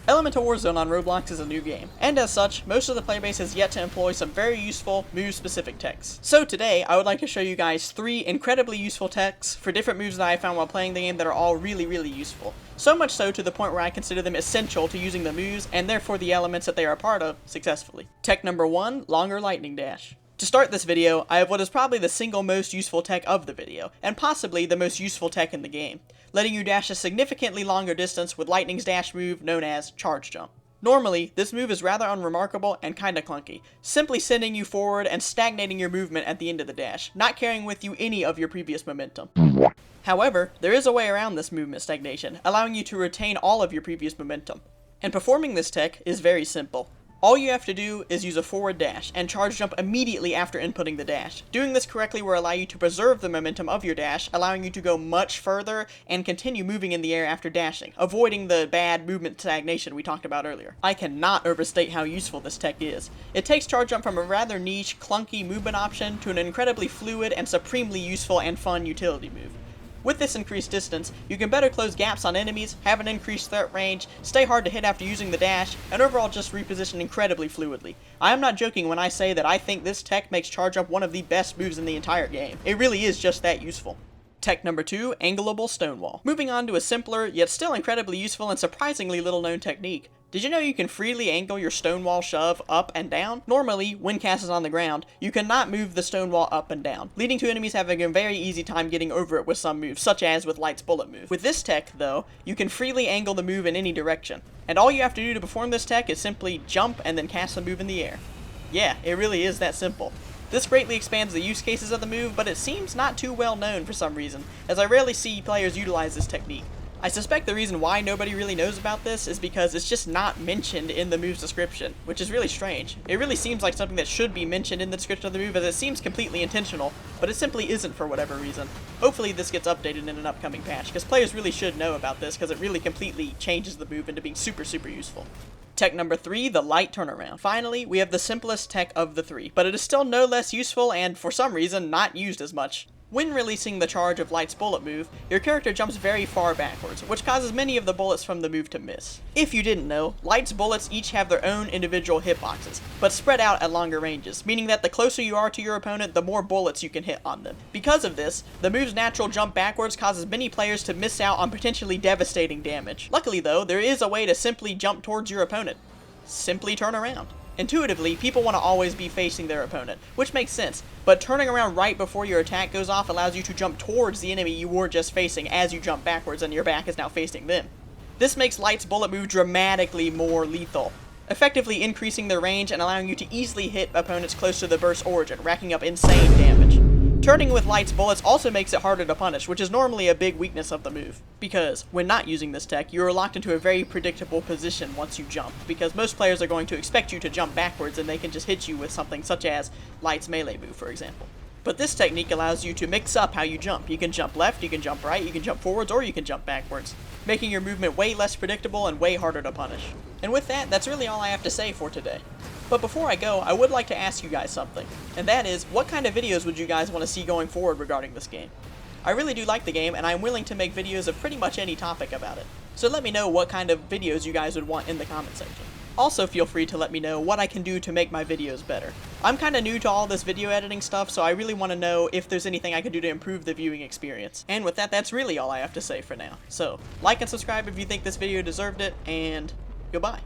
Elemental Warzone on Roblox is a new game, and as such, most of the playbase has yet to employ some very useful move-specific techs. So today, I would like to show you guys 3 incredibly useful techs for different moves that I found while playing the game that are all really useful. So much so to the point where I consider them essential to using the moves, and therefore the elements that they are a part of, successfully. Tech number 1, longer lightning dash. To start this video, I have what is probably the single most useful tech of the video, and possibly the most useful tech in the game, letting you dash a significantly longer distance with Lightning's dash move known as Charge Jump. Normally, this move is rather unremarkable and kinda clunky, simply sending you forward and stagnating your movement at the end of the dash, not carrying with you any of your previous momentum. However, there is a way around this movement stagnation, allowing you to retain all of your previous momentum. And performing this tech is very simple. All you have to do is use a forward dash, and charge jump immediately after inputting the dash. Doing this correctly will allow you to preserve the momentum of your dash, allowing you to go much further and continue moving in the air after dashing, avoiding the bad movement stagnation we talked about earlier. I cannot overstate how useful this tech is. It takes charge jump from a rather niche, clunky movement option to an incredibly fluid and supremely useful and fun utility move. With this increased distance, you can better close gaps on enemies, have an increased threat range, stay hard to hit after using the dash, and overall just reposition incredibly fluidly. I am not joking when I say that I think this tech makes charge up one of the best moves in the entire game. It really is just that useful. Tech number 2, Angleable Stonewall. Moving on to a simpler, yet still incredibly useful and surprisingly little known technique. Did you know you can freely angle your stonewall shove up and down? Normally, when cast is on the ground, you cannot move the stonewall up and down, leading to enemies having a very easy time getting over it with some moves, such as with Light's bullet move. With this tech, though, you can freely angle the move in any direction, and all you have to do to perform this tech is simply jump and then cast the move in the air. Yeah, it really is that simple. This greatly expands the use cases of the move, but it seems not too well known for some reason, as I rarely see players utilize this technique. I suspect the reason why nobody really knows about this is because it's just not mentioned in the move's description, which is really strange. It really seems like something that should be mentioned in the description of the move, as it seems completely intentional, but it simply isn't for whatever reason. Hopefully this gets updated in an upcoming patch, because players really should know about this, because it really completely changes the move into being super useful. Tech number 3, the light turnaround. Finally, we have the simplest tech of the 3, but it is still no less useful and, for some reason, not used as much. When releasing the charge of Light's bullet move, your character jumps very far backwards, which causes many of the bullets from the move to miss. If you didn't know, Light's bullets each have their own individual hitboxes, but spread out at longer ranges, meaning that the closer you are to your opponent, the more bullets you can hit on them. Because of this, the move's natural jump backwards causes many players to miss out on potentially devastating damage. Luckily though, there is a way to simply jump towards your opponent. Simply turn around. Intuitively, people want to always be facing their opponent, which makes sense, but turning around right before your attack goes off allows you to jump towards the enemy you were just facing as you jump backwards and your back is now facing them. This makes Light's bullet move dramatically more lethal, effectively increasing their range and allowing you to easily hit opponents close to the burst origin, racking up insane damage. Turning with Light's bullets also makes it harder to punish, which is normally a big weakness of the move. Because, when not using this tech, you are locked into a very predictable position once you jump, because most players are going to expect you to jump backwards and they can just hit you with something such as Light's melee move, for example. But this technique allows you to mix up how you jump. You can jump left, you can jump right, you can jump forwards, or you can jump backwards, making your movement way less predictable and way harder to punish. And with that, that's really all I have to say for today. But before I go, I would like to ask you guys something, and that is, what kind of videos would you guys want to see going forward regarding this game? I really do like the game, and I'm willing to make videos of pretty much any topic about it, so let me know what kind of videos you guys would want in the comment section. Also feel free to let me know what I can do to make my videos better. I'm kinda new to all this video editing stuff, so I really want to know if there's anything I could do to improve the viewing experience. And with that, that's really all I have to say for now. So, like and subscribe if you think this video deserved it, and goodbye.